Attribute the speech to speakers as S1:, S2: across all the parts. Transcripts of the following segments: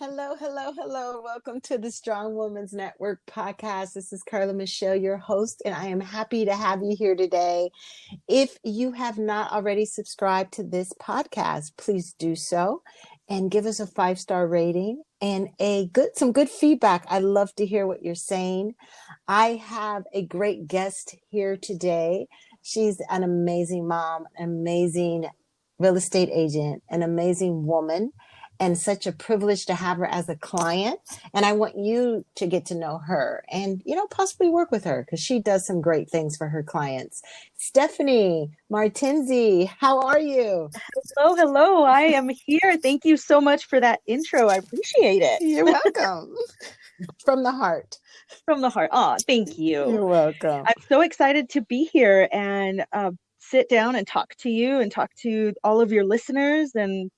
S1: Hello, hello, hello. Welcome to the Strong Women's Network podcast. This is Carla Michelle, your host, and I am happy to have you here today. If you have not already subscribed to this podcast, please do so and give us a 5-star rating and some good feedback. I love to hear what you're saying. I have a great guest here today. She's an amazing mom, an amazing real estate agent, an amazing woman, and such a privilege to have her as a client. And I want you to get to know her and, possibly work with her because she does some great things for her clients. Stephanie Martenzi, how are you?
S2: Hello, hello. I am here. Thank you so much for that intro. I appreciate it.
S1: You're welcome. From the heart.
S2: From the heart. Oh, thank you.
S1: You're welcome.
S2: I'm so excited to be here and sit down and talk to you and talk to all of your listeners. And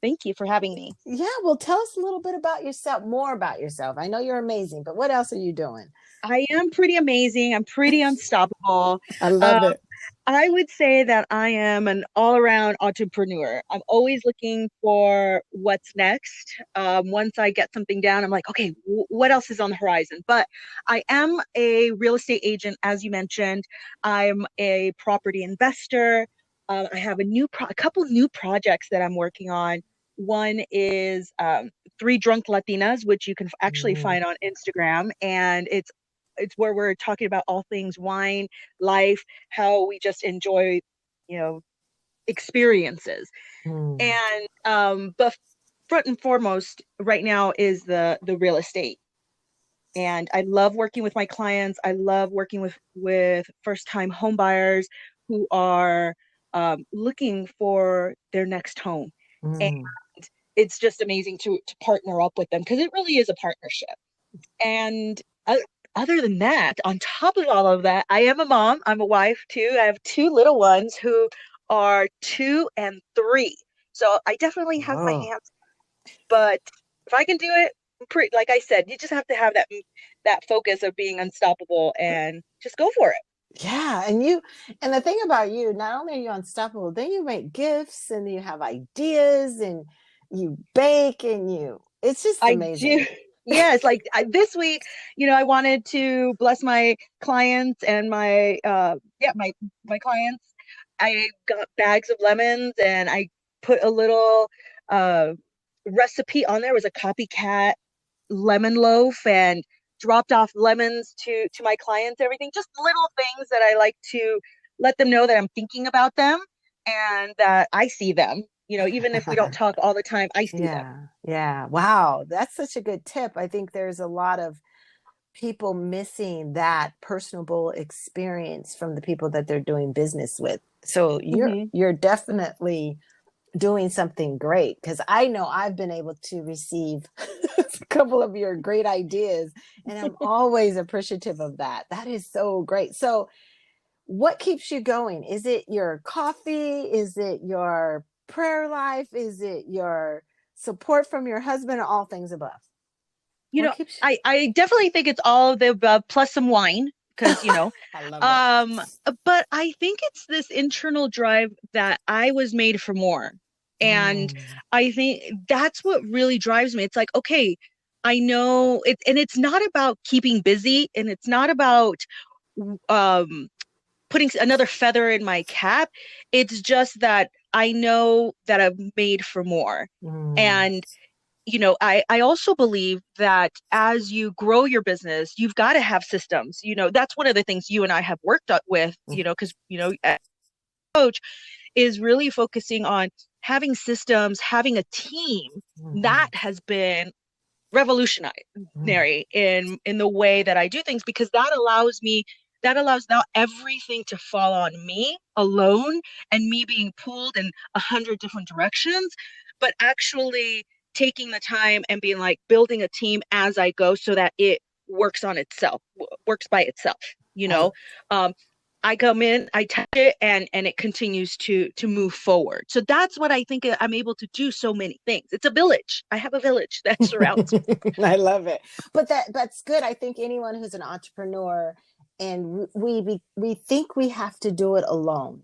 S2: thank you for having me.
S1: Yeah, well, tell us a little bit about yourself, more about yourself. I know you're amazing, but what else are you doing?
S2: I am pretty amazing. I'm pretty unstoppable.
S1: I love it.
S2: I would say that I am an all-around entrepreneur. I'm always looking for what's next. Once I get something down, I'm like, okay, what else is on the horizon? But I am a real estate agent, as you mentioned. I'm a property investor. I have a couple new projects that I'm working on. One is 3 Drunk Latinas, which you can actually find on Instagram, and it's where we're talking about all things wine, life, how we just enjoy, experiences. And but front and foremost right now is the real estate. And I love working with my clients. I love working with first-time home buyers who are looking for their next home. And it's just amazing to partner up with them because it really is a partnership. And other than that, on top of all of that, I am a mom. I'm a wife too. I have 2 little ones who are 2 and 3. So I definitely have my hands. But if I can do it, like I said, you just have to have that focus of being unstoppable and just go for it.
S1: Yeah, and the thing about you, not only are you unstoppable, then you make gifts and you have ideas and you bake and it's just amazing.
S2: I do. Yes, like this week, I wanted to bless my clients and my clients. I got bags of lemons and I put a little uh recipe on there. It was a copycat lemon loaf and dropped off lemons to my clients, everything. Just little things that I like to let them know that I'm thinking about them and that I see them. Even if we don't talk all the time, I see them.
S1: Yeah. Wow. That's such a good tip. I think there's a lot of people missing that personable experience from the people that they're doing business with. So you're definitely doing something great because I know I've been able to receive a couple of your great ideas and I'm always appreciative of that. That is so great. So what keeps you going? Is it your coffee? Is it your prayer life? Is it your support from your husband or all things above? What keeps
S2: I definitely think it's all of the above plus some wine because,
S1: I love it.
S2: but I think it's this internal drive that I was made for more. And I think that's what really drives me. It's like, okay, I know it, and it's not about keeping busy and it's not about um putting another feather in my cap. It's just that I know that I'm made for more. And I also believe that as you grow your business, you've got to have systems. That's one of the things you and I have worked with, because, as a coach is really focusing on having systems, having a team that has been revolutionary in the way that I do things, because that allows now everything to fall on me alone and me being pulled in 100 different directions, but actually taking the time and being like building a team as I go so that it works by itself. I come in, I touch it, and it continues to move forward. So that's what I think I'm able to do so many things. It's a village. I have a village that surrounds me.
S1: I love it. But that's good. I think anyone who's an entrepreneur and we think we have to do it alone.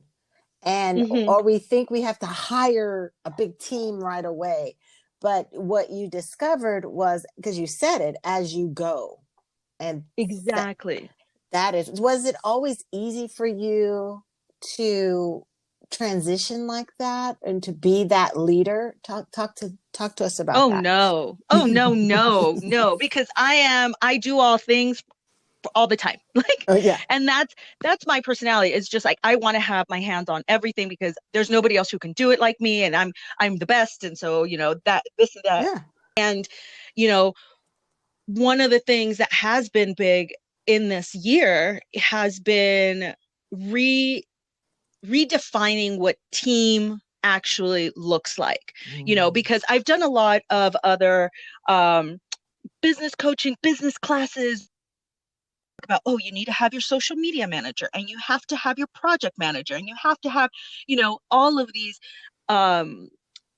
S1: And or we think we have to hire a big team right away. But what you discovered was, because you said it, as you go. And
S2: Exactly.
S1: was it always easy for you to transition like that and to be that leader? Talk to us about
S2: Oh
S1: that.
S2: no. Oh no, no, no, because I do all things all the time. Like,
S1: Oh yeah.
S2: and that's my personality. It's just like I want to have my hands on everything because there's nobody else who can do it like me, and I'm the best. And so, that this and that.
S1: Yeah.
S2: And, you know, one of the things that has been big in this year has been redefining what team actually looks like, because I've done a lot of other business coaching, business classes about, oh, you need to have your social media manager and you have to have your project manager and you have to have, all of these um,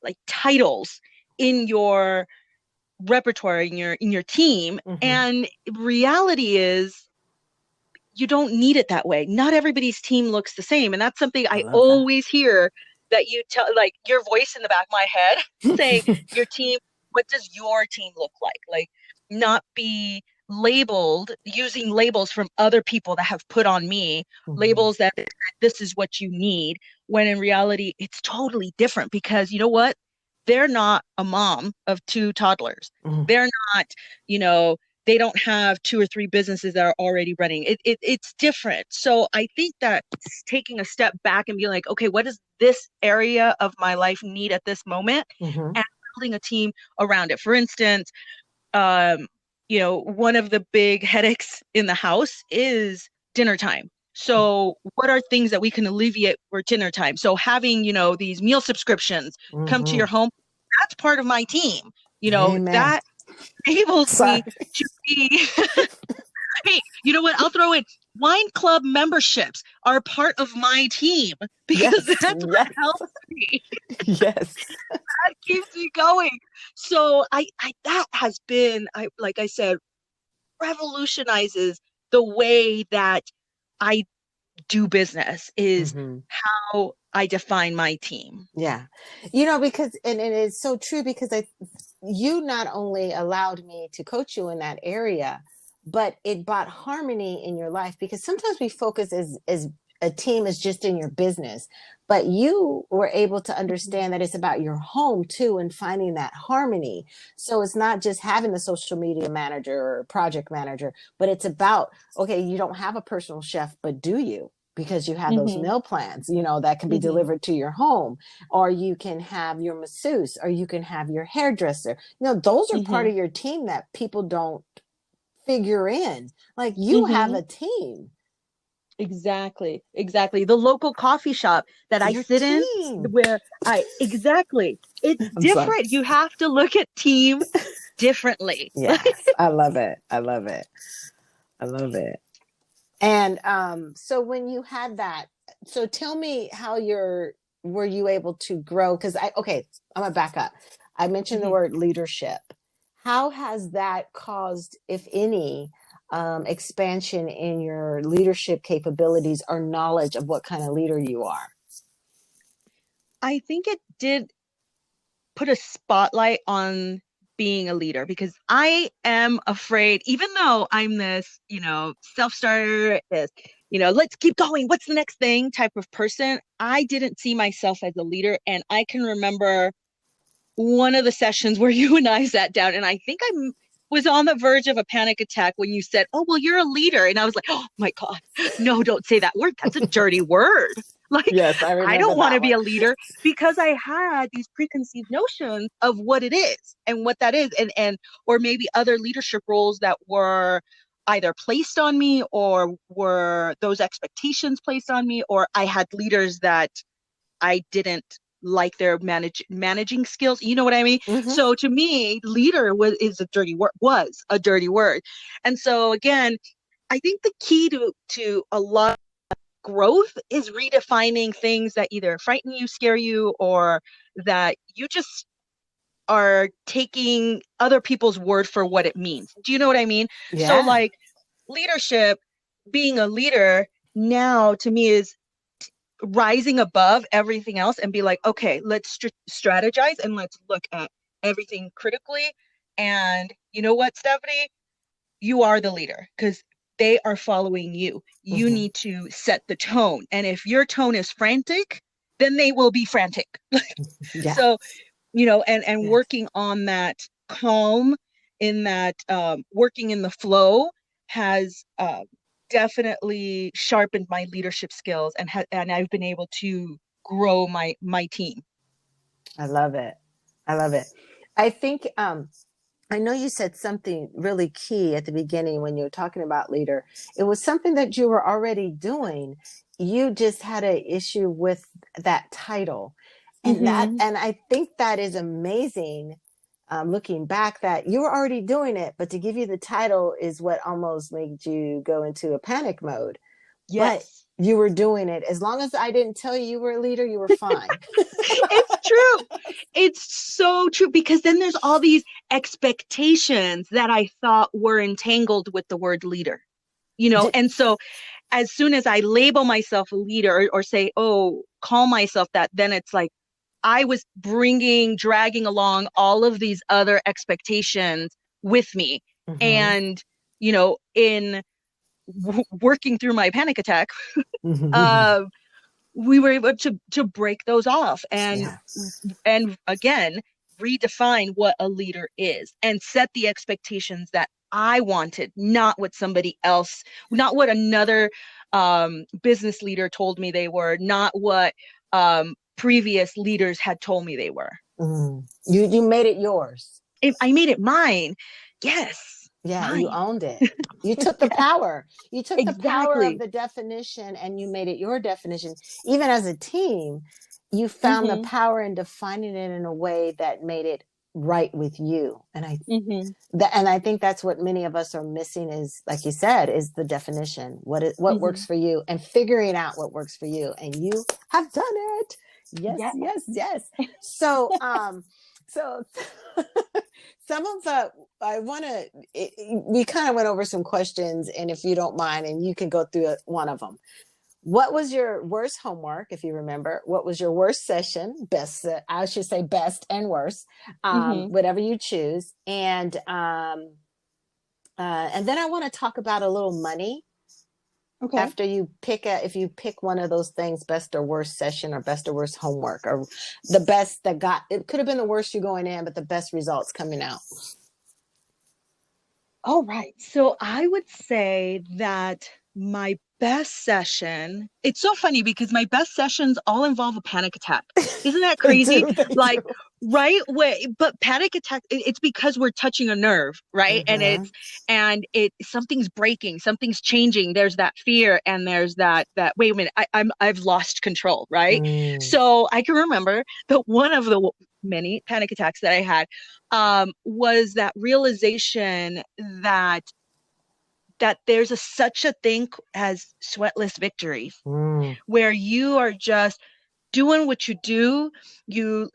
S2: like titles in your repertoire, in your team.
S1: Mm-hmm.
S2: And reality is you don't need it that way. Not everybody's team looks the same. And that's something
S1: I
S2: I
S1: love that.
S2: always hear, that you tell, like, your voice in the back of my head saying, your team, what does your team look like? Like, not be labeled using labels from other people that have put on me,
S1: Mm-hmm.
S2: labels that this is what you need, when in reality, it's totally different, because you know what? They're not a mom of two toddlers.
S1: Mm-hmm.
S2: They're not, you know, they don't have two or three businesses that are already running. It's different. So I think that taking a step back and being like, okay, what does this area of my life need at this moment?
S1: Mm-hmm.
S2: And building a team around it. For instance, one of the big headaches in the house is dinner time. So what are things that we can alleviate for dinner time? So having, these meal subscriptions come to
S1: Mm-hmm.
S2: your home, that's part of my team.
S1: Amen.
S2: That enables
S1: Sorry.
S2: me to be hey, you know what? I'll throw in wine club memberships are part of my team, because
S1: Yes.
S2: that's what
S1: Yes.
S2: helps me.
S1: Yes.
S2: That keeps me going. So I that has been, like I said, revolutionizes the way that I do business, is
S1: Mm-hmm.
S2: how I define my team.
S1: Yeah. Because, and it is so true, because you not only allowed me to coach you in that area, but it brought harmony in your life, because sometimes we focus as a team is just in your business, but you were able to
S2: Mhm.
S1: understand that it's about your home too, and finding that harmony. So it's not just having the social media manager or project manager, but it's about, okay, you don't have a personal chef, but do you? Because you have those
S2: Mhm.
S1: meal plans, that can be
S2: Mhm.
S1: delivered to your home, or you can have your masseuse, or you can have your hairdresser. Those are part
S2: Mhm.
S1: of your team that people don't figure in. Like, you have
S2: Mhm.
S1: a team.
S2: Exactly, exactly. The local coffee shop that I
S1: Your
S2: sit in,
S1: team.
S2: where exactly, it's
S1: I'm sorry.
S2: different. You have to look at team differently.
S1: Yes, I love it. I love it. I love it. And so when you had that, so tell me how were you able to grow? Because I'm gonna back up. I mentioned the
S2: Mhm.
S1: word leadership. How has that caused, if any, expansion in your leadership capabilities or knowledge of what kind of leader you are?
S2: I think it did put a spotlight on being a leader, because I am afraid, even though I'm this, self-starter, this, let's keep going, what's the next thing type of person, I didn't see myself as a leader. And I can remember one of the sessions where you and I sat down, and I think was on the verge of a panic attack when you said, "Oh, well, you're a leader." And I was like, "Oh my God, no, don't say that word. That's a dirty word." Like,
S1: Yes, I
S2: I
S1: remember
S2: don't want
S1: that
S2: to be
S1: one.
S2: a leader, because I had these preconceived notions of what it is and what that is, and or maybe other leadership roles that were either placed on me, or were those expectations placed on me, or I had leaders that I didn't like their managing skills. You know what I mean?
S1: Hmm.
S2: So to me, leader was a dirty word. And so again, I think the key to a lot of growth is redefining things that either frighten you, scare you, or that you just are taking other people's word for what it means. Do you know what I mean? So
S1: Yeah.
S2: like leadership, being a leader now to me is rising above everything else and be like, okay, let's strategize, and let's look at everything critically. And you know what, Stephanie? You are the leader because they are following you. You
S1: Mm-hmm.
S2: need to set the tone. And if your tone is frantic, then they will be frantic.
S1: Yeah.
S2: So, and
S1: Yes.
S2: working on that calm, in that working in the flow has definitely sharpened my leadership skills, and I've been able to grow my team.
S1: I love it. I love it. I think I know you said something really key at the beginning when you were talking about leader. It was something that you were already doing. You just had an issue with that title.
S2: Mm-hmm.
S1: And I think that is amazing. Looking back, that you were already doing it, but to give you the title is what almost made you go into a panic mode. But
S2: Yes.
S1: you were doing it. As long as I didn't tell you you were a leader, you were fine.
S2: It's true. It's so true, because then there's all these expectations that I thought were entangled with the word leader, and so as soon as I label myself a leader, or say, oh, call myself that, then it's like I was dragging along all of these other expectations with me.
S1: Mm-hmm.
S2: And, in working through my panic attack,
S1: Mm-hmm.
S2: uh, we were able to break those off, and
S1: Yeah.
S2: again redefine what a leader is, and set the expectations that I wanted, not what somebody else, not what another business leader told me they were, not what previous leaders had told me they were.
S1: Mm. You made it yours.
S2: I made it mine. Yes,
S1: Yeah, you
S2: mine.
S1: owned it. You took the
S2: Yeah,
S1: power. You took the power of
S2: exactly.
S1: the definition and you made it your definition. Even as a team, you found the
S2: Mm-hmm.
S1: power in defining it in a way that made it right with you.
S2: Mm-hmm.
S1: And I think that's what many of us are missing is, like you said, is the definition. What
S2: Mm-hmm.
S1: works for you and figuring out what works for you. And you have done it. Yes,
S2: Yeah.
S1: yes, yes. So, so some of I want to, we kind of went over some questions, and if you don't mind, and you can go through one of them. What was your worst homework, if you remember? What was your worst session? Best, I should say best and worst,
S2: Mm-hmm.
S1: whatever you choose. And then I want to talk about a little money
S2: Okay.
S1: after you if you pick one of those things, best or worst session or best or worst homework, or the best that got, it could have been the worst you going in, but the best results coming out.
S2: All right. So I would say that my best session, it's so funny because my best sessions all involve a panic attack. Isn't that
S1: They
S2: crazy?
S1: do, they do.
S2: Like, right way, but panic attack, it's because we're touching a nerve, right? And
S1: Mm-hmm.
S2: something's breaking, something's changing. There's that fear, and there's that wait a minute, I've lost control, right?
S1: Mm.
S2: So I can remember that one of the many panic attacks that I had was that realization that there's such a thing as sweatless victories,
S1: Mm.
S2: where you are just doing what you do. You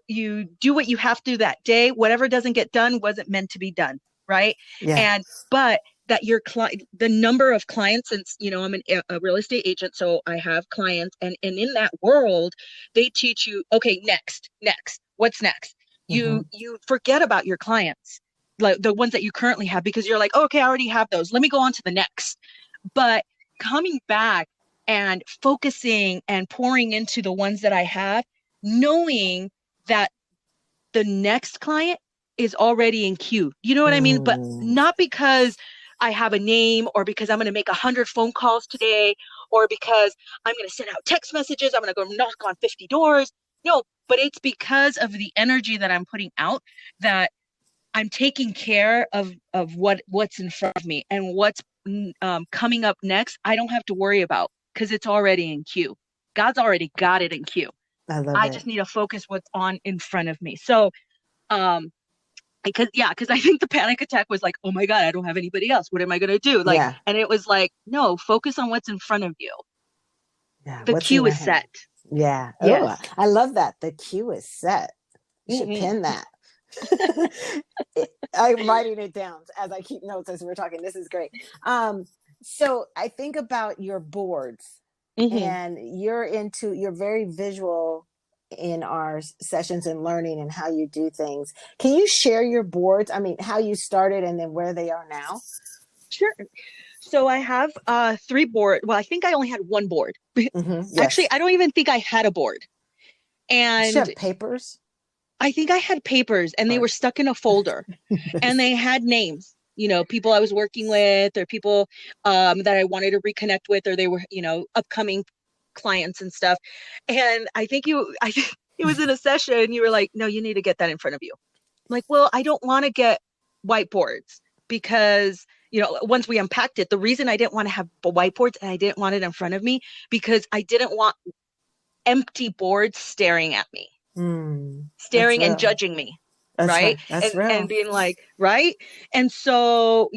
S2: do what you have to that day. Whatever doesn't get done wasn't meant to be done, right?
S1: Yeah.
S2: And but that your client, the number of clients, since I'm a real estate agent, so I have clients, and in that world, they teach you, okay, next, what's next?
S1: Mm-hmm.
S2: You forget about your clients, like the ones that you currently have, because you're like, oh, okay, I already have those. Let me go on to the next. But coming back and focusing and pouring into the ones that I have, knowing that the next client is already in queue. You know what I mean? But
S1: Mm.
S2: not because I have a name, or because I'm going to make 100 phone calls today, or because I'm going to send out text messages. I'm going to go knock on 50 doors. No, but it's because of the energy that I'm putting out, that I'm taking care of what's in front of me, and what's coming up next. I don't have to worry about, because it's already in queue. God's already got it in queue.
S1: I love
S2: I
S1: it.
S2: just need to focus what's on in front of me. So, um, because I think the panic attack was like, oh my God, I don't have anybody else. What am I gonna do? Like,
S1: Yeah.
S2: and it was like, no, focus on what's in front of you.
S1: Yeah.
S2: The
S1: What's in
S2: queue
S1: your
S2: is
S1: hand?
S2: set.
S1: Yeah. Oh,
S2: Yes.
S1: I love that. The queue is set. You should
S2: Mm-hmm.
S1: pin that. I'm writing it down as I keep notes as we're talking. This is great. So I think about your boards,
S2: Mm-hmm.
S1: and you're very visual in our sessions and learning and how you do things. Can you share your boards? I mean, how you started and then where they are now?
S2: Sure. So I have 3 board. Well, I think I only had 1 board. Actually,
S1: Yes.
S2: I don't even think I had a board.
S1: You should
S2: And
S1: have papers.
S2: I think I had papers and they
S1: Or
S2: were stuck in a folder and they had names, people I was working with or people that I wanted to reconnect with, or they were, upcoming clients and stuff. And I think it was in a session, you were like, no, you need to get that in front of you. I'm like, well, I don't want to get whiteboards because, once we unpacked it, the reason I didn't want to have whiteboards and I didn't want it in front of me because I didn't want empty boards staring at me,
S1: That's
S2: staring and
S1: real.
S2: judging me.
S1: That's
S2: Right.
S1: right. That's
S2: And
S1: real.
S2: being like, right. And so,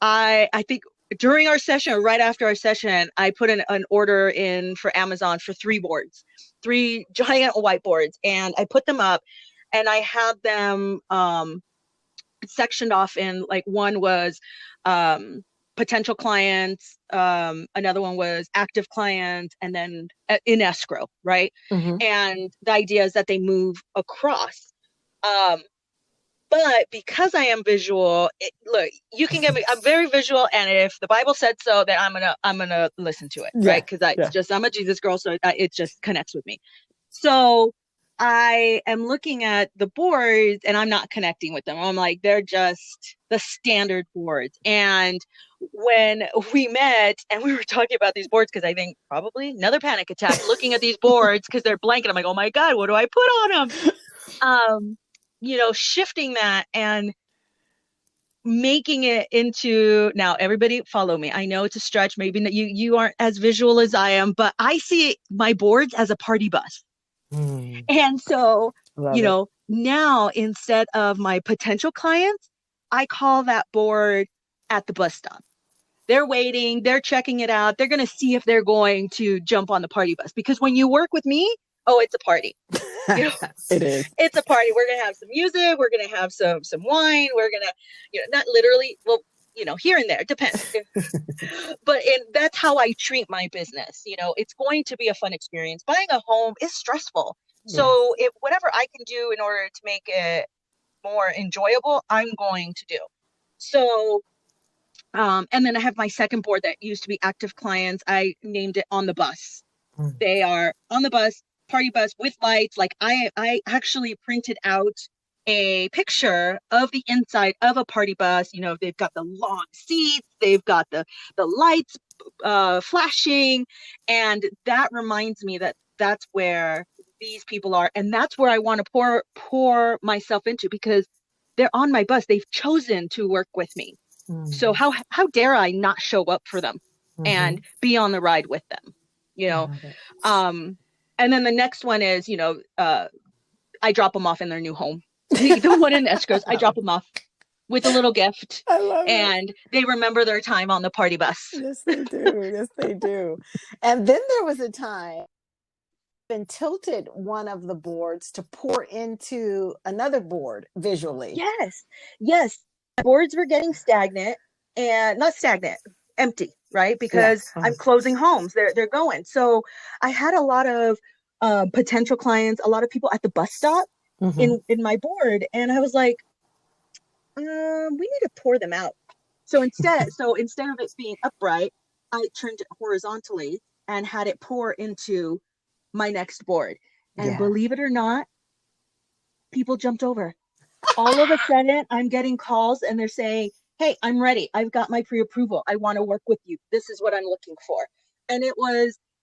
S2: I think during our session, or right after our session, I put an order in for Amazon for 3 boards, 3 giant whiteboards, and I put them up and I had them sectioned off in, like, one was potential clients, another one was active clients, and then in escrow, right?
S1: Mm-hmm.
S2: And the idea is that they move across. Um, but because I am visual, look, you can get me. I'm very visual, and if the Bible said so, then I'm gonna listen to it, right?
S1: Yeah.
S2: Because
S1: Yeah.
S2: I'm a Jesus girl, so it just connects with me. So I am looking at the boards, and I'm not connecting with them. I'm like, they're just the standard boards. And when we met and we were talking about these boards, because I think probably another panic attack looking at these boards because they're blank, and I'm like, oh my God, what do I put on them? Shifting that and making it into, now everybody follow me. I know it's a stretch. Maybe you aren't as visual as I am, but I see my boards as a party bus. And so,
S1: Love it.
S2: now instead of my potential clients, I call that board at the bus stop. They're waiting, they're checking it out. They're going to see if they're going to jump on the party bus, because when you work with me, oh, it's a party. You know,
S1: It is.
S2: it's a party. We're gonna have some music. We're gonna have some wine. We're gonna, not literally. Well, here and there, it depends. But that's how I treat my business. It's going to be a fun experience. Buying a home is stressful.
S1: Yes.
S2: So if whatever I can do in order to make it more enjoyable, I'm going to do. So, and then I have my second board that used to be active clients. I named it On the Bus. They are on the bus, party bus with lights. Like, I actually printed out a picture of the inside of a party bus. They've got the long seats, they've got the lights flashing, and that reminds me that that's where these people are, and that's where I want to pour myself into, because they're on my bus. They've chosen to work with me. So how dare I not show up for them and be on the ride with them, you
S1: I
S2: know?
S1: love it.
S2: And then the next one is, I drop them off in their new home. The one in escrows, I drop them off with a little gift,
S1: I love it.
S2: and they remember their time on the party bus.
S1: Yes, they do. Yes, they do. And then there was a time and tilted one of the boards to pour into another board visually.
S2: Yes, yes. Boards were getting stagnant, and not stagnant, empty, right? Because
S1: Yes.
S2: I'm closing homes. They're going. So I had a lot of potential clients, a lot of people at the bus stop
S1: Mm-hmm.
S2: in my board, and I was like, we need to pour them out. So instead of it being upright, I turned it horizontally and had it pour into my next board. And
S1: Yeah.
S2: believe it or not, people jumped over. All of a sudden, I'm getting calls and they're saying, hey, I'm ready. I've got my pre-approval. I want to work with you. This is what I'm looking for. And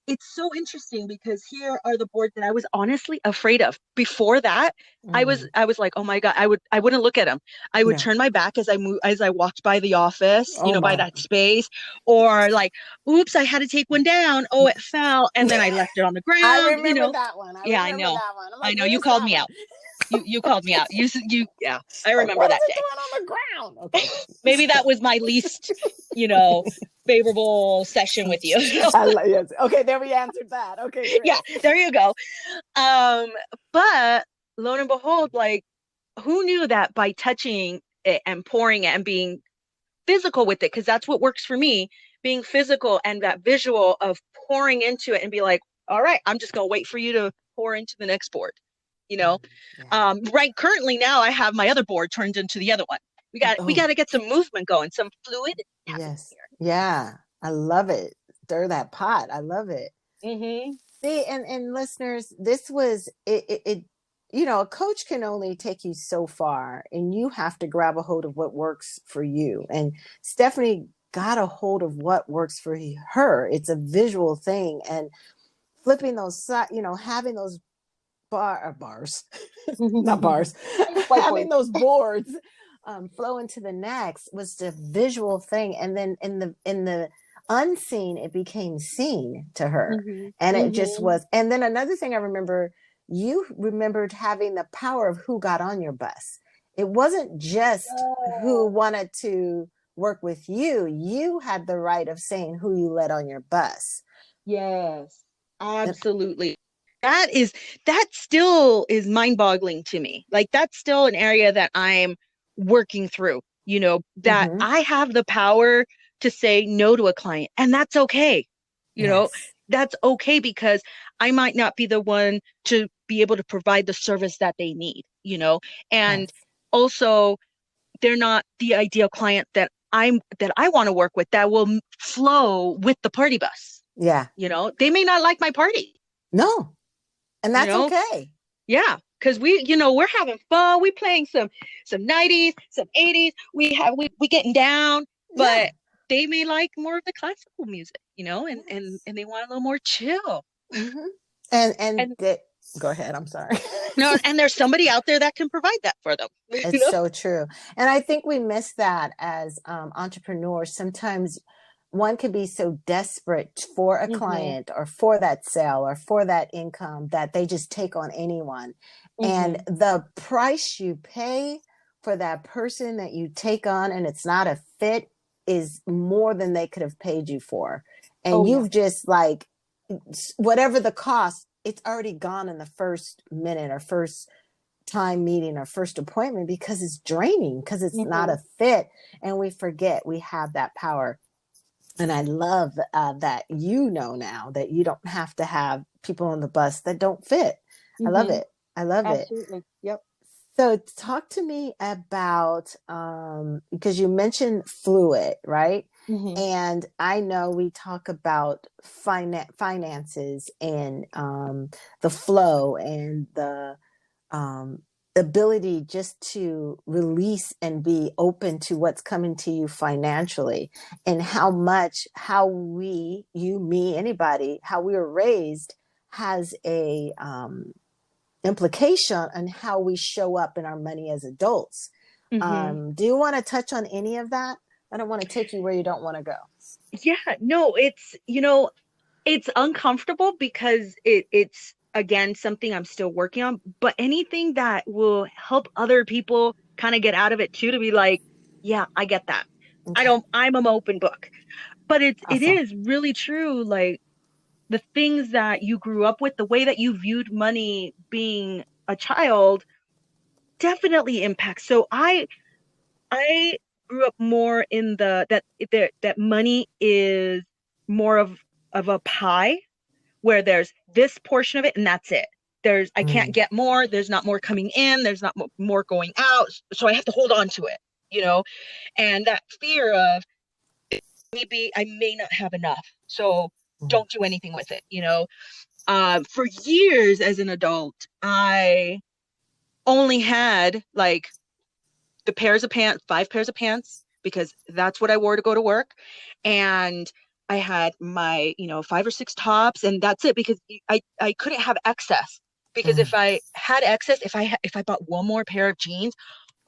S2: it's so interesting, because here are the boards that I was honestly afraid of. Before that, I was like, oh my God, I wouldn't look at them. I would
S1: Yeah.
S2: turn my back as I walked by the office,
S1: Oh
S2: by
S1: my.
S2: that space, or like, oops, I had to take one down. Oh, it fell. And then I left it on the
S1: I
S2: ground,
S1: remember that one. I
S2: Yeah, I
S1: remember
S2: know.
S1: that one. I'm
S2: I
S1: like,
S2: know. You
S1: where's
S2: called
S1: that
S2: me
S1: one?
S2: out. You called me out. Yeah, I
S1: Like,
S2: remember
S1: what is
S2: that
S1: it
S2: day.
S1: doing on the ground? Okay.
S2: Maybe that was my least, favorable session with you.
S1: Yes. Okay, there we answered that. Okay,
S2: Yeah,
S1: great.
S2: there you go. But lo and behold, like, who knew that by touching it and pouring it and being physical with it, because that's what works for me, being physical and that visual of pouring into it and be like, all right, I'm just gonna wait for you to pour into the next board, you know.
S1: Yeah.
S2: Right currently now I have my other board turned into the other one. We
S1: Oh,
S2: got to get some movement going, some fluid happening
S1: yes. Yeah. I love it. Stir that pot. I love it.
S2: here. Mm-hmm.
S1: See, and listeners, this was it, you know, a coach can only take you so far, and you have to grab a hold of what works for you. And Stephanie got a hold of what works for her. It's a visual thing, and flipping those, you know, having those bars, not bars, having
S2: Whiteboard.
S1: those boards flow into the next was the visual thing. And then in the unseen, it became seen to her.
S2: Mm-hmm.
S1: And it just
S2: Mm-hmm.
S1: was. And then another thing I remember, you remembered having the power of who got on your bus. It wasn't just who
S2: Oh,
S1: wanted to work with you. You had the right of saying who you let on your bus.
S2: yes,
S1: And,
S2: absolutely. That is, that still is mind-boggling to me. Like that's still an area that I'm working through, you know, that
S1: mm-hmm,
S2: I have the power to say no to a client, and that's okay. You know,
S1: yes,
S2: that's okay because I might not be the one to be able to provide the service that they need, you know, and
S1: yes,
S2: also they're not the ideal client that I want to work with that will flow with the party bus.
S1: yeah,
S2: You know, they may not like my party,
S1: no, and
S2: you
S1: that's
S2: know.
S1: okay.
S2: Yeah, because we, you know, we're having fun. We playing some 90s, some 80s. We getting down,
S1: Yeah.
S2: but they may like more of the classical music, you know,
S1: Yes.
S2: and they want a little more chill.
S1: Mm-hmm. And
S2: And
S1: go ahead. I'm sorry.
S2: no, and there's somebody out there that can provide that for them, you
S1: It's
S2: know.
S1: so true. And I think we miss that as entrepreneurs. Sometimes one could be so desperate for a
S2: Mm-hmm.
S1: client or for that sale or for that income that they just take on anyone. And
S2: Mm-hmm.
S1: the price you pay for that person that you take on and it's not a fit is more than they could have paid you for. And
S2: Oh yeah.
S1: you've just like, whatever the cost, it's already gone in the first minute or first time meeting or first appointment because it's draining, because it's not
S2: Mm-hmm.
S1: a fit. And we forget we have that power. And I love that you know now that you don't have to have people on the bus that don't fit. I love
S2: Mm-hmm.
S1: it. I love it.
S2: Absolutely. Yep.
S1: So talk to me about because you mentioned fluid, right?
S2: Mm-hmm.
S1: And I know we talk about finances and the flow and the um, ability just to release and be open to what's coming to you financially, and how much how we, you, me, anybody, how we were raised has a implication on how we show up in our money as adults.
S2: Mm-hmm.
S1: Do you want to touch on any of that? I don't want to take you where you don't want to go.
S2: Yeah, no, it's, you know, it's uncomfortable because it's again something I'm still working on, but anything that will help other people kind of get out of it too, to be like, yeah, I get that.
S1: Okay,
S2: I'm an open book. But it
S1: awesome.
S2: is really true, like the things that you grew up with, the way that you viewed money being a child definitely impacts. So I grew up more in that money is more of a pie where there's this portion of it and that's it. I can't
S1: Mm,
S2: get more. There's not more coming in. There's not more going out. So I have to hold on to it, you know? And that fear of maybe I may not have enough. So
S1: mm,
S2: don't do anything with it, you know? For years as an adult, I only had like the pairs of pants, 5 pairs of pants, because that's what I wore to go to work. And I had my, you know, 5 or 6 tops, and that's it because I couldn't have excess. Because
S1: mm,
S2: if I had excess, if I bought one more pair of jeans,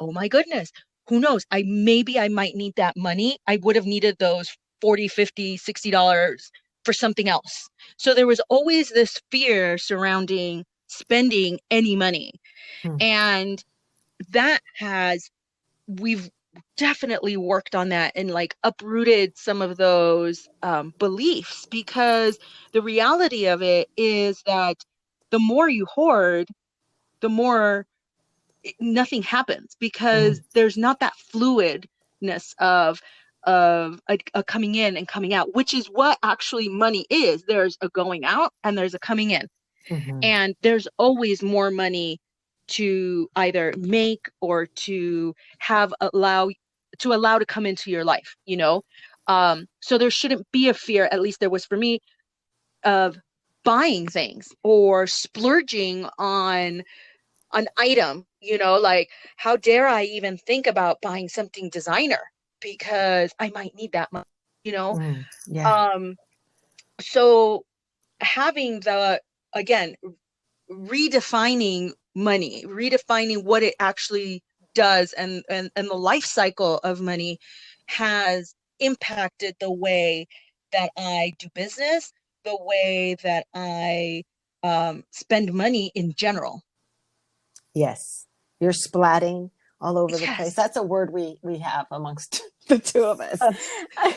S2: oh my goodness, who knows? I might need that money. I would have needed those 40, 50, $60 for something else. So there was always this fear surrounding spending any money.
S1: mm,
S2: And that has we've definitely worked on that and like uprooted some of those beliefs, because the reality of it is that the more you hoard, the more nothing happens, because
S1: mm.
S2: there's not that fluidness of a coming in and coming out, which is what actually money is. There's a going out and there's a coming in.
S1: Mm-hmm.
S2: And there's always more money to either make or to allow to come into your life, you know? So there shouldn't be a fear, at least there was for me, of buying things or splurging on an item, you know, like how dare I even think about buying something designer because I might need that much, you know?
S1: Yeah.
S2: Um, so having again, redefining money, redefining what it actually does and the life cycle of money has impacted the way that I do business, the way that I spend money in general.
S1: Yes. You're splatting all over the place.
S2: Yes.
S1: That's a word we have amongst the two of us.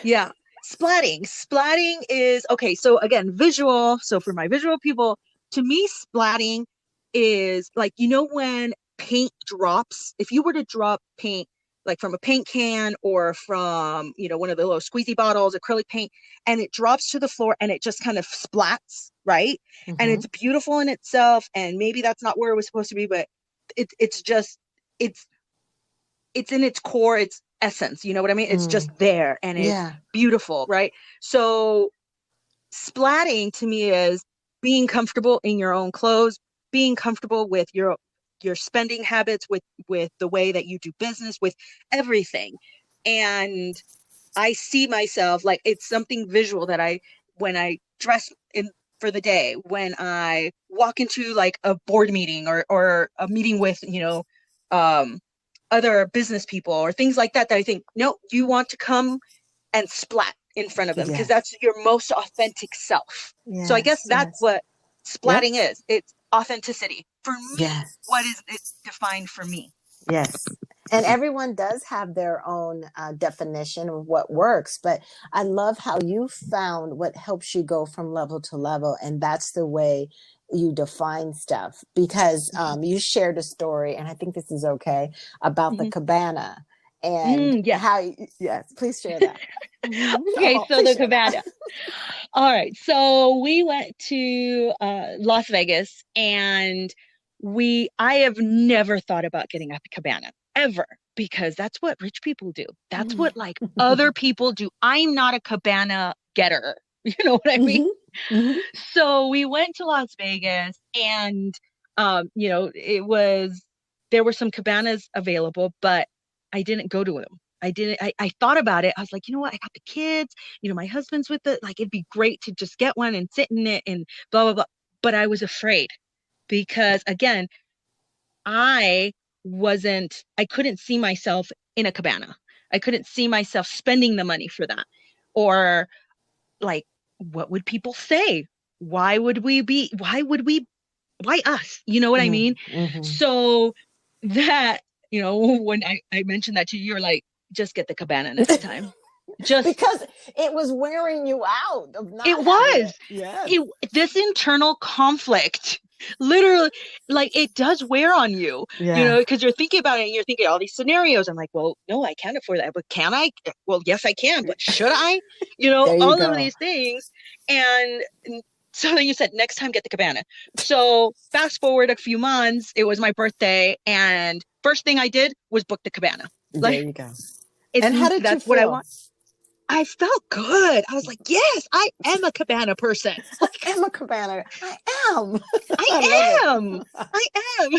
S2: Yeah. Splatting is okay. So again, visual. So for my visual people, to me, splatting is like, you know, when paint drops, if you were to drop paint like from a paint can or from, you know, one of the little squeezy bottles, acrylic paint, and it drops to the floor and it just kind of splats, right? And
S1: Mm-hmm.
S2: it's beautiful in itself. And maybe that's not where it was supposed to be, but it's just, it's it's in its core, its essence. You know what I mean? It's just there and it's
S1: Yeah.
S2: beautiful, right? So splatting to me is being comfortable in your own clothes, being comfortable with your spending habits, with the way that you do business, with everything. And I see myself like it's something visual that when I dress in for the day, when I walk into like a board meeting or a meeting with, you know, um, other business people or things like that, that I think, no, you want to come and splat in front of them because
S1: Yeah.
S2: that's your most authentic self. So I guess
S1: Yes.
S2: that's
S1: Yes.
S2: what
S1: Yep.
S2: splatting is. It's authenticity. For me,
S1: Yes.
S2: what is it defined for me?
S1: Yes. And everyone does have their own definition of what works. But I love how you found what helps you go from level to level. And that's the way you define stuff. Because you shared a story, and I think this is okay, about the
S2: Mm-hmm.
S1: cabana and
S2: Yes.
S1: how, yes, please share that.
S2: Okay,
S1: Oh,
S2: so
S1: please
S2: the
S1: share that.
S2: cabana. All right. So we went to Las Vegas and I have never thought about getting a cabana ever because that's what rich people do. That's what like other people do. I'm not a cabana getter. You know what I mean?
S1: Hmm. Hmm.
S2: So we went to Las Vegas and, you know, there were some cabanas available, but I didn't go to them. I thought about it. I was like, you know what? I got the kids, you know, my husband's with it. Like, it'd be great to just get one and sit in it and blah, blah, blah. But I was afraid because again, I I couldn't see myself in a cabana. I couldn't see myself spending the money for that. Or like, what would people say? Why us? You know what I
S1: Hmm.
S2: mean?
S1: Hmm.
S2: So that, you know, when I mentioned that to you, you're like, just get the cabana next time. Just,
S1: Because it was wearing you out of
S2: it
S1: not having it.
S2: was,
S1: Yes.
S2: this internal conflict, literally, like it does wear on you, you
S1: Yeah.
S2: know, because you're thinking about it and you're thinking all these scenarios. I'm like, well, no, I can't afford that, but can I? Well, yes, I can, but should I? You know,
S1: There you
S2: all of
S1: go.
S2: these things. And so then you said next time get the cabana. So fast forward a few months, it was my birthday, and first thing I did was book the cabana.
S1: There
S2: Like
S1: you go.
S2: it's
S1: And how did you
S2: that's what I
S1: feel?
S2: want. I felt good. I was like, yes, I am a cabana person. Like
S1: Emma Cabana. I am. I love
S2: I
S1: it.
S2: am. I am.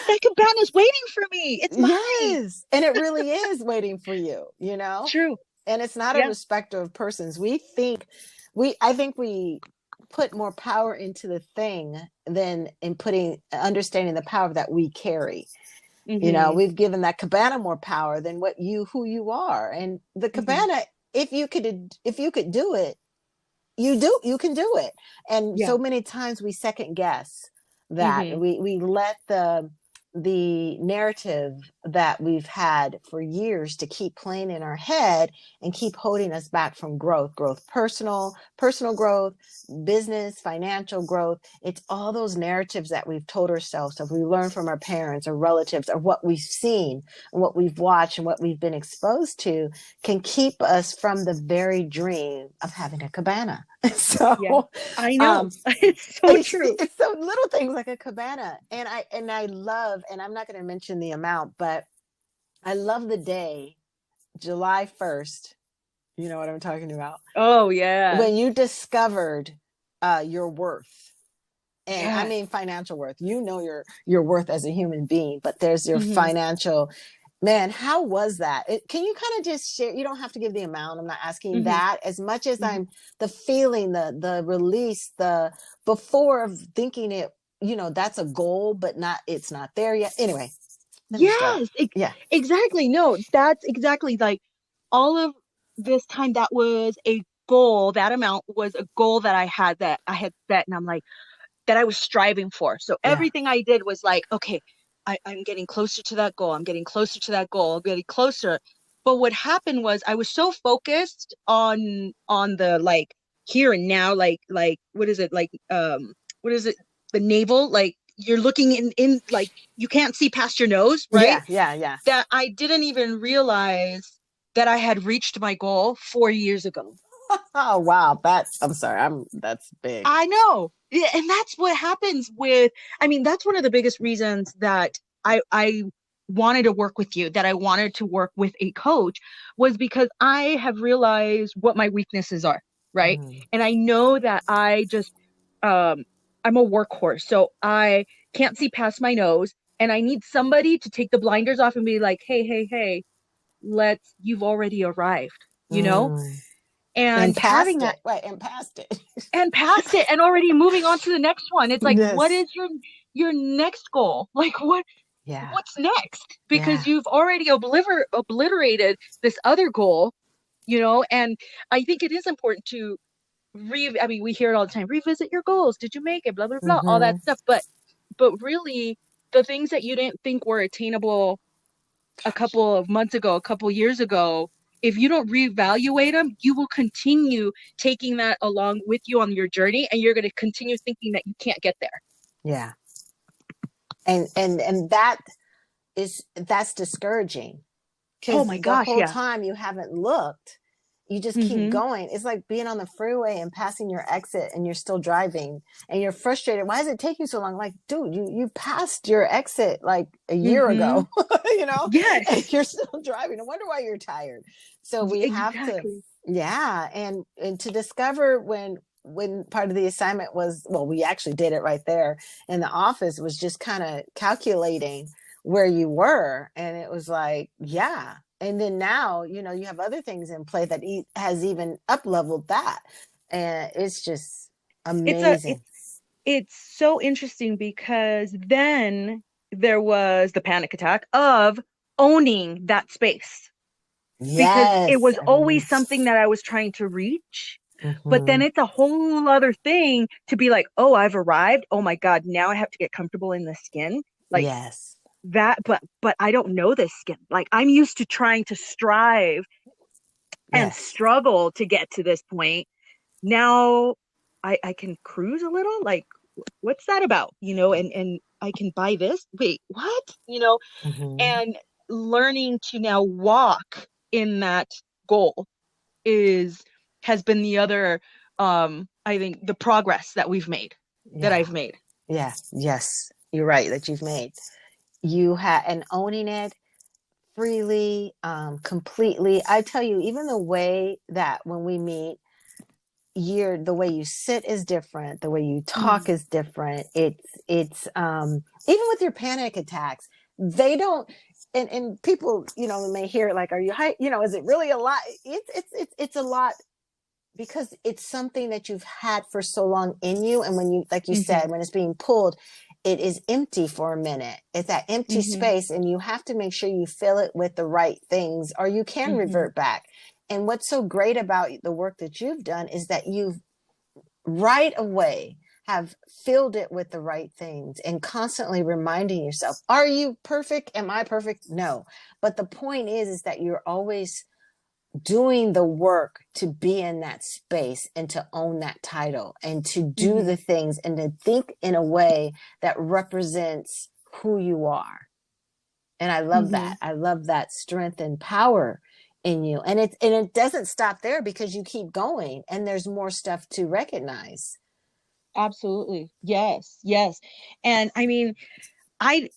S2: That cabana's waiting for me. It's mine.
S1: Yes. And it really is waiting for you, you know?
S2: True.
S1: And it's not a
S2: Yeah.
S1: respecter of persons. I think we put more power into the thing than in understanding the power that we carry. You know,
S2: Mm-hmm.
S1: we've given that cabana more power than who you are. And the
S2: Mm-hmm.
S1: cabana, if you could do it, you can do it. And
S2: Yeah.
S1: so many times we second guess that
S2: Mm-hmm.
S1: we let the the narrative that we've had for years to keep playing in our head and keep holding us back from growth, personal growth, business, financial growth. It's all those narratives that we've told ourselves. So if we learn from our parents or relatives or what we've seen and what we've watched and what we've been exposed to can keep us from the very dream of having a cabana.
S2: Yeah,
S1: So,
S2: I know.
S1: um,
S2: It's so true.
S1: it's so little things like a cabana. And I love, and I'm not going to mention the amount, but I love the day, July 1st. You know what I'm talking about?
S2: Oh, yeah.
S1: When you discovered your worth. And I
S2: Yes.
S1: mean financial worth. You know your worth as a human being, but there's your
S2: Hmm.
S1: financial. Man, how was that? Can you kind of just share? You don't have to give the amount. I'm not asking
S2: Hmm.
S1: that as much as
S2: Hmm.
S1: I'm the feeling, the release, the before of thinking it, that's a goal, but it's not there yet. Anyway, let me start.
S2: Yes,
S1: Yeah.
S2: exactly. No, that's exactly like all of this time that was a goal. That amount was a goal that I had set, and I'm like, that I was striving for. So
S1: Yeah.
S2: everything I did was like, okay, I'm getting closer to that goal. I'm getting closer to that goal. I'm getting closer. But what happened was I was so focused on the like here and now, like what is it? What is it? The navel, like you're looking in like you can't see past your nose, right?
S1: Yeah. Yeah. Yeah.
S2: That I didn't even realize that I had reached my goal 4 years ago.
S1: Oh wow. I'm sorry. That's big.
S2: I know. Yeah, and that's what happens with, I mean, that's one of the biggest reasons that I wanted to work with you, that I wanted to work with a coach was because I have realized what my weaknesses are, right?
S1: Mm.
S2: And I know that um I'm a workhorse, so I can't see past my nose and I need somebody to take the blinders off and be like, "Hey, hey, hey, you've already arrived," you know?
S1: Mm. And
S2: And having
S1: past
S2: that
S1: it. Right. And past it.
S2: and past it and already moving on to the next one. It's like, what
S1: Yes.
S2: is your next goal? Like
S1: Yeah.
S2: what's next?
S1: Yeah.
S2: Because you've already obliterated this other goal, and I think it is important to I mean, we hear it all the time, revisit your goals. Did you make it? Blah blah blah, all that
S1: Mm-hmm.
S2: stuff. But really the things that you didn't think were attainable a couple of months ago, a couple years ago, if you don't reevaluate them, you will continue taking that along with you on your journey, and you're going to continue thinking that you can't get there.
S1: Yeah. And that's discouraging
S2: Oh
S1: because
S2: my
S1: the
S2: gosh,
S1: whole
S2: yeah.
S1: time you haven't looked, you just keep
S2: Mm-hmm.
S1: going. It's like being on the freeway and passing your exit and you're still driving and you're frustrated. Why does it take you so long? Like, dude, you passed your exit like a year
S2: Mm-hmm.
S1: ago, you know, and
S2: Yes,
S1: you're still driving. No wonder why you're tired. So we have to,
S2: exactly.
S1: yeah. And to discover when part of the assignment was, well, we actually did it right there in the office, was just kind of calculating where you were. And it was like, yeah. And then now, you have other things in play that has even up leveled that. And it's just
S2: It's a
S1: amazing.
S2: it's so interesting because then there was the panic attack of owning that space, because it
S1: Yes.
S2: was always something that I was trying to reach. But then
S1: Mhm.
S2: it's a whole other thing to be like, oh, I've arrived. Oh my God, now I have to get comfortable in the skin. Like
S1: Yes.
S2: that, but I don't know this skin. Like I'm used to trying to strive and
S1: Yes.
S2: struggle to get to this point. Now I can cruise a little. Like, what's that about? And I can buy this. Wait, what?
S1: Mhm.
S2: And learning to now walk in that goal is has been the other I think the progress that
S1: Yeah.
S2: I've made.
S1: Yeah. Yes. You're right that you've made. You have, and owning it freely, completely. I tell you, even the way that when we meet, the way you sit is different, the way you talk
S2: Mm-hmm.
S1: is different. It's even with your panic attacks, they don't, and people, may hear it like, are you high, is it really a lot? It's a lot because it's something that you've had for so long in you. And when you, like you
S2: Mm-hmm.
S1: said, when it's being pulled, it is empty for a minute. It's that empty
S2: Mm-hmm.
S1: space, and you have to make sure you fill it with the right things, or you can
S2: Mm-hmm.
S1: revert back. And what's so great about the work that you've done is that you've right away have filled it with the right things and constantly reminding yourself, are you perfect? Am I perfect? No. But the point is that you're always doing the work to be in that space and to own that title and to do the things and to think in a way that represents who you are. And I love that. I love that strength and power in you. And it doesn't stop there, because you keep going and there's more stuff to recognize.
S2: Absolutely. Yes. Yes. And I mean, I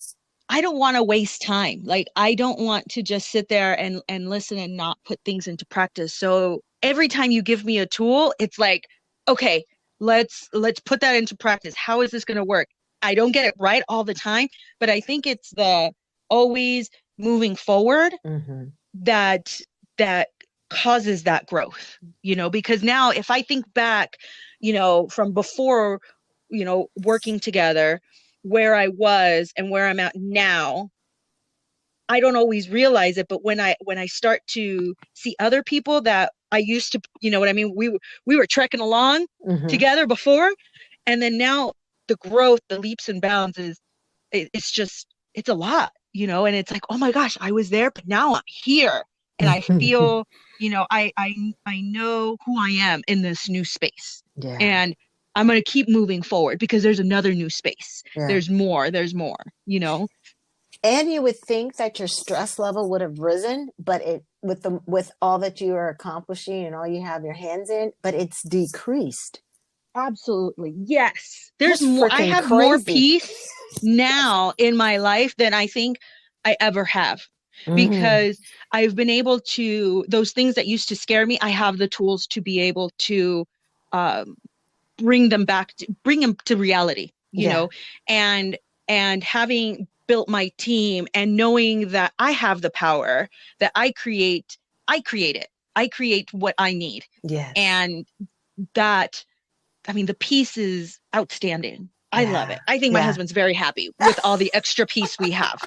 S2: I don't want to waste time. Like, I don't want to just sit there and listen and not put things into practice. So every time you give me a tool, it's like, okay, let's put that into practice. How is this going to work? I don't get it right all the time, but I think it's the always moving forward that that causes that growth, because now if I think back, from before, working together, where I was and where I'm at now, I don't always realize it, but when I start to see other people that I used to, you know what I mean? We were trekking along together before, and then now the growth, the leaps and bounds it's a lot, and it's like, oh my gosh, I was there, but now I'm here. And I feel, I know who I am in this new space.
S1: Yeah.
S2: And I'm going to keep moving forward because there's another new space.
S1: Yeah.
S2: There's more,
S1: And you would think that your stress level would have risen, but with all that you are accomplishing and all you have your hands in, but it's decreased.
S2: Absolutely. Yes. There's
S1: That's
S2: more. I
S1: freaking
S2: have more
S1: crazy.
S2: peace now in my life than I think I ever have, because I've been able to, those things that used to scare me, I have the tools to be able to bring them to reality, and having built my team and knowing that I have the power, that I create it. I create what I need.
S1: Yes.
S2: And that, I mean, the peace is outstanding. I love it. I think my husband's very happy with all the extra peace we have.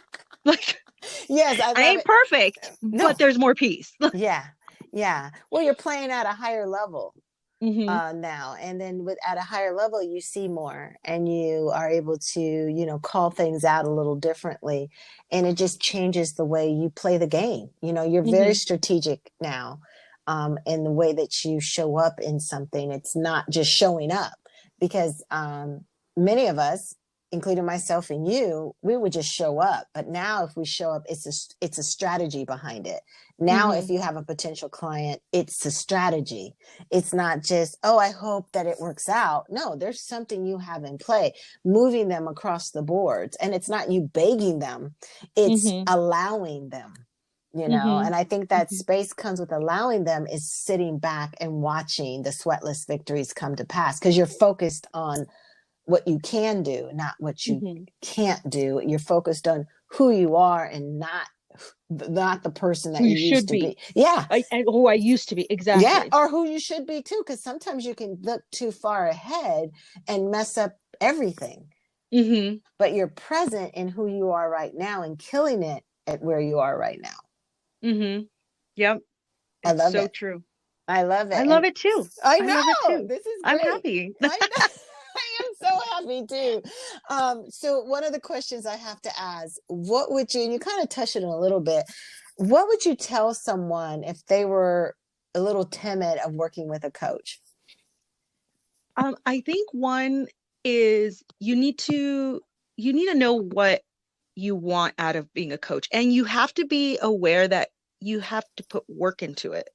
S2: Like,
S1: yes,
S2: I ain't perfect, but there's more peace.
S1: Yeah. Yeah. Well, you're playing at a higher level now. And then at a higher level, you see more and you are able to, call things out a little differently. And it just changes the way you play the game. You're very strategic now. In the way that you show up in something. It's not just showing up, because many of us, including myself and you, we would just show up. But now if we show up, it's a strategy behind it. Now, if you have a potential client, it's a strategy. It's not just, oh, I hope that it works out. No, there's something you have in play, moving them across the boards. And it's not you begging them, it's allowing them. And I think that space comes with allowing them, is sitting back and watching the sweatless victories come to pass, because you're focused on what you can do, not what you can't do. You're focused on who you are and not the person that you used to be. Yeah.
S2: Who I used to be. Exactly.
S1: Yeah. Or who you should be too. Because sometimes you can look too far ahead and mess up everything. But you're present in who you are right now and killing it at where you are right now.
S2: Yep.
S1: I love it.
S2: So true.
S1: I love it.
S2: I love it too.
S1: I know.
S2: Love it too.
S1: This is great.
S2: I'm happy.
S1: I know. I am so happy too. So one of the questions I have to ask, what would you, and you kind of touched it a little bit, what would you tell someone if they were a little timid of working with a coach?
S2: I think one is you need to know what you want out of being a coach, and you have to be aware that you have to put work into it,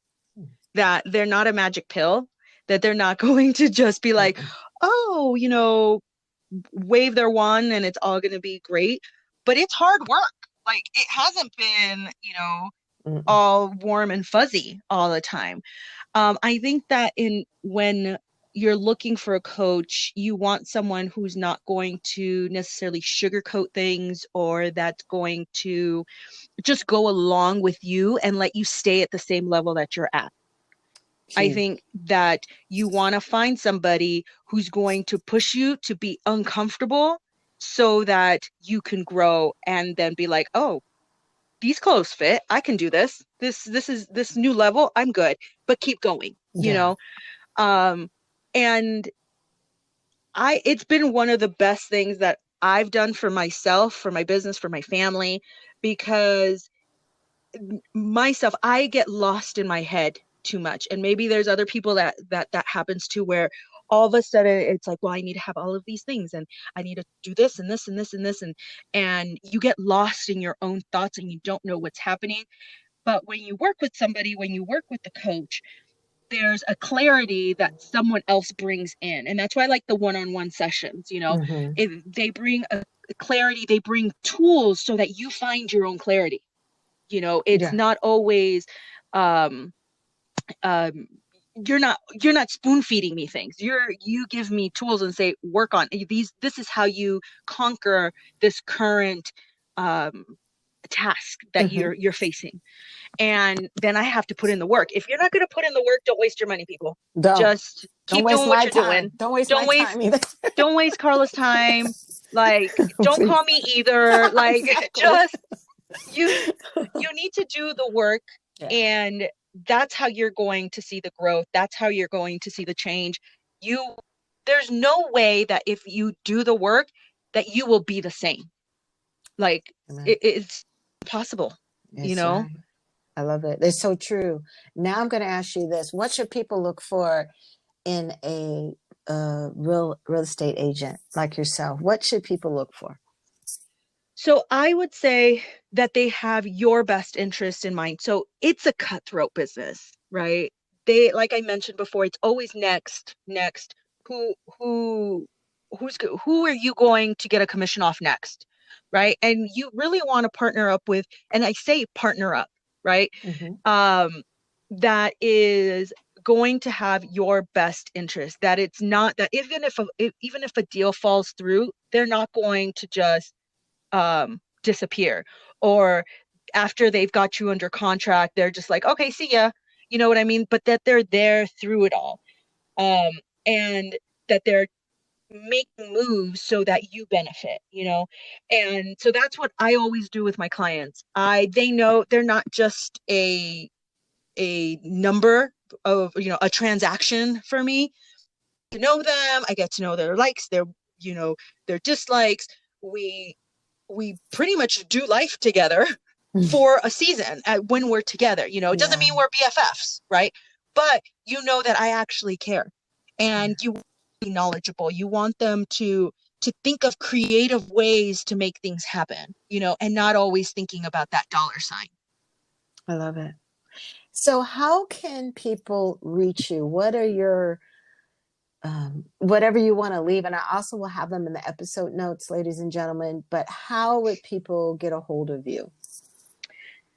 S2: that they're not a magic pill, that they're not going to just be like, oh, wave their wand and it's all going to be great. But it's hard work. Like, it hasn't been, all warm and fuzzy all the time. I think that when you're looking for a coach, you want someone who's not going to necessarily sugarcoat things, or that's going to just go along with you and let you stay at the same level that you're at. I think that you want to find somebody who's going to push you to be uncomfortable so that you can grow and then be like, oh, these clothes fit. I can do this. This is this new level. I'm good, but keep going, And it's been one of the best things that I've done for myself, for my business, for my family, because myself, I get lost in my head too much. And maybe there's other people that happens to, where all of a sudden it's like, well, I need to have all of these things, and I need to do this and this and this and this, and you get lost in your own thoughts and you don't know what's happening. But when you work with somebody, when you work with the coach, there's a clarity that someone else brings in. And that's why I like the one-on-one sessions, they bring a clarity, they bring tools so that you find your own clarity. It's
S1: Yeah.
S2: not always, um, you're not spoon feeding me things. You give me tools and say, work on these. This is how you conquer this current, task that you're facing. And then I have to put in the work. If you're not going to put in the work, don't waste your money, people. Just
S1: Don't
S2: keep
S1: waste
S2: doing what
S1: my
S2: you're
S1: time.
S2: doing.
S1: Don't waste my
S2: Don't waste
S1: time either.
S2: don't waste Carla's time. Like, don't
S1: Please.
S2: call me either. Like,
S1: Exactly.
S2: just you need to do the work.
S1: Yeah.
S2: And that's how you're going to see the growth. That's how you're going to see the change. There's no way that if you do the work that you will be the same. Like, it's impossible,
S1: It's right. I love it. It's so true. Now I'm going to ask you this. What should people look for in a real estate agent like yourself? What should people look for?
S2: So I would say that they have your best interest in mind. So it's a cutthroat business, right? Like I mentioned before, it's always next. Who who who are you going to get a commission off next, right? And you really want to partner up with, and I say partner up, right? That is going to have your best interest. That it's not that even if a deal falls through, they're not going to just disappear, or after they've got you under contract, they're just like, okay, see ya. You know what I mean? But that they're there through it all. And that they're making moves so that you benefit, and so that's what I always do with my clients. They know they're not just a number of, a transaction for me. To know them, I get to know their likes, their dislikes. We pretty much do life together for a season when we're together. It doesn't mean we're BFFs, right? But that I actually care, and you want to be knowledgeable. You want them to think of creative ways to make things happen, and not always thinking about that dollar sign.
S1: I love it. So how can people reach you? What are your whatever you want to leave, and I also will have them in the episode notes, ladies and gentlemen, but how would people get a hold of you?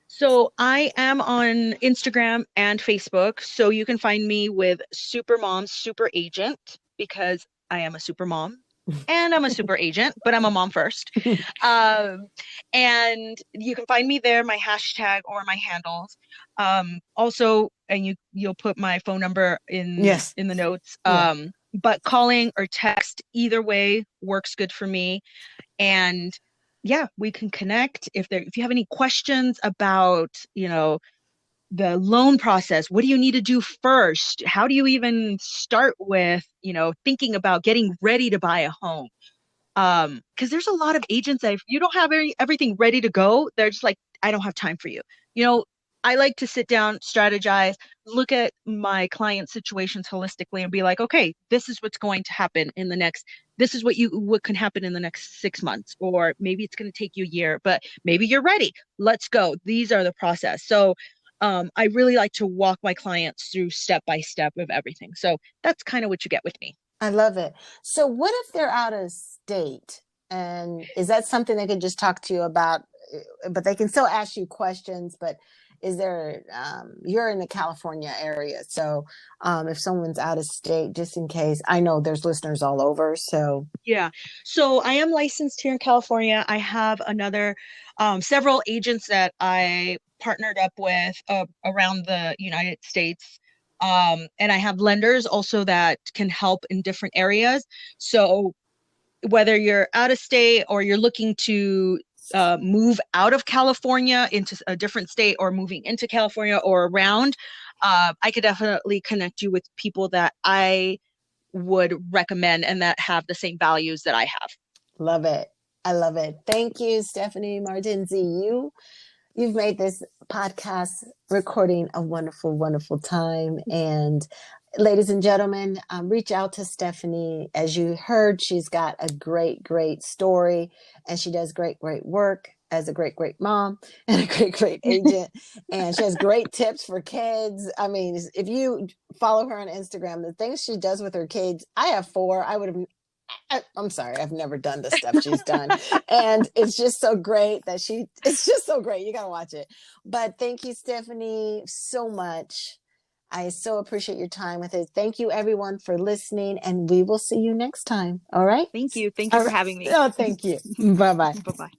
S2: So I am on Instagram and Facebook. So you can find me with Super Mom, Super Agent, because I am a super mom and I'm a super agent, but I'm a mom first. And you can find me there, my hashtag or my handles. Also, and you'll put my phone number in the notes. But calling or text, either way works good for me. And yeah, we can connect. If you have any questions about, the loan process, what do you need to do first? How do you even start with, thinking about getting ready to buy a home? Because there's a lot of agents that if you don't have everything ready to go, they're just like, I don't have time for you. I like to sit down, strategize, look at my client situations holistically and be like, okay, this is what's going to happen this is what can happen in the next 6 months, or maybe it's going to take you a year, but maybe you're ready. Let's go. These are the process. So I really like to walk my clients through step by step of everything. So that's kind of what you get with me.
S1: I love it. So what if they're out of state? And is that something they can just talk to you about, but they can still ask you questions, but is there, you're in the California area. So if someone's out of state, just in case, I know there's listeners all over. So
S2: yeah. So I am licensed here in California. I have several agents that I partnered up with around the United States. And I have lenders also that can help in different areas. So whether you're out of state or you're looking to move out of California into a different state, or moving into California or around, I could definitely connect you with people that I would recommend and that have the same values that I have.
S1: Love it. I love it. Thank you, Stephanie Martenzi. You've made this podcast recording a wonderful, wonderful time. And ladies and gentlemen, reach out to Stephanie. As you heard, she's got a great, great story, and she does great, great work as a great, great mom and a great, great agent. And she has great tips for kids. I mean, if you follow her on Instagram, the things she does with her kids, I have 4. I'm sorry, I've never done the stuff she's done. And it's just so great it's just so great. You got to watch it. But thank you, Stephanie, so much. I so appreciate your time with it. Thank you, everyone, for listening, and we will see you next time. All right?
S2: Thank you. Thank you for having me.
S1: Oh, thank you. Bye-bye.
S2: Bye-bye.